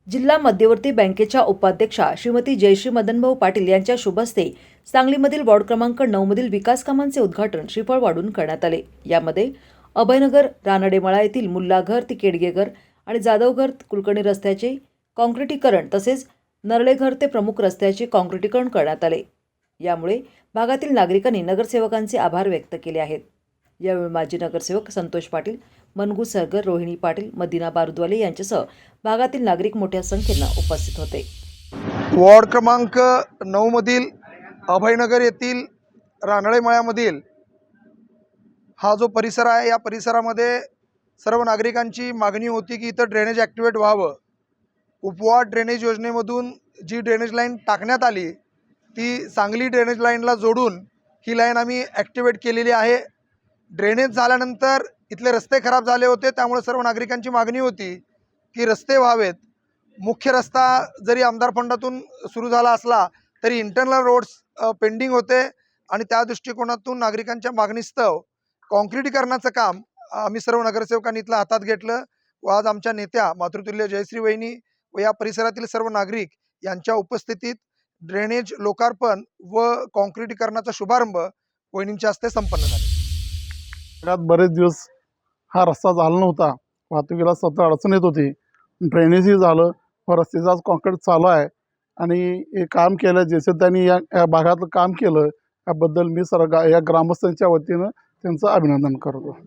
जिल्हा मध्यवर्ती बँकेच्या उपाध्यक्षा श्रीमती जयश्री मदनभाऊ पाटील यांच्या शुभ हस्ते सांगलीमधील वॉर्ड क्रमांक 9 मधील विकास कामांचे उद्घाटन श्रीफळ वाढून करण्यात आले। यामध्ये अभयनगर रानडेमळा येथील मुल्लाघर ते केडगेघर आणि जाधवघर कुलकर्णी रस्त्याचे काँक्रिटीकरण तसेच नरळेघर ते प्रमुख रस्त्याचे काँक्रिटीकरण करण्यात आले। यामुळे भागातील नागरिकांनी नगरसेवकांचे आभार व्यक्त केले आहेत। यावेळी माजी नगरसेवक संतोष पाटील, मनगू सरगर, रोहिणी पाटील, मदिना बारुदवाले यांच्यासह भागातील नागरिक मोठ्या संख्येने उपस्थित होते। वॉर्ड क्रमांक 9 मधील अभयनगर येथील रानडेमळ्यामधील हा जो परिसर आहे, या परिसरामध्ये सर्व नागरिकांची मागणी होती की इथं ड्रेनेज ॲक्टिवेट व्हावं। उपवार्ड ड्रेनेज योजनेमधून जी ड्रेनेज लाईन टाकण्यात आली ती सांगली ड्रेनेज लाईनला जोडून ही लाईन आम्ही ॲक्टिवेट केलेली आहे। ड्रेनेज झाल्यानंतर इथले रस्ते खराब झाले होते, त्यामुळे सर्व नागरिकांची मागणी होती की रस्ते व्हावेत। मुख्य रस्ता जरी आमदार फंडातून सुरू झाला असला तरी इंटरनल रोड्स पेंडिंग होते आणि त्या दृष्टिकोनातून नागरिकांच्या मागणीस्तव काँक्रिटीकरणाचं काम आम्ही सर्व नगरसेवकांनी इथलं हातात घेतलं व आज आमच्या नेत्या मातृतुल्य जयश्री वहिनी व या परिसरातील सर्व नागरिक यांच्या उपस्थितीत ड्रेनेज लोकार्पण व काँक्रिटीकरणाचा शुभारंभ वहिनींच्या हस्ते संपन्न झाला। बरेच दिवस हा रस्ता झाला नव्हता, वाहतुकीला सतत अडचण येत होती। ड्रेनेजही झालं व रस्त्याचं आज काँक्रीट चालू आहे आणि हे काम केलं जसं त्यांनी या भागातलं काम केलं याबद्दल मी या ग्रामस्थांच्या वतीनं त्यांचं अभिनंदन करतो।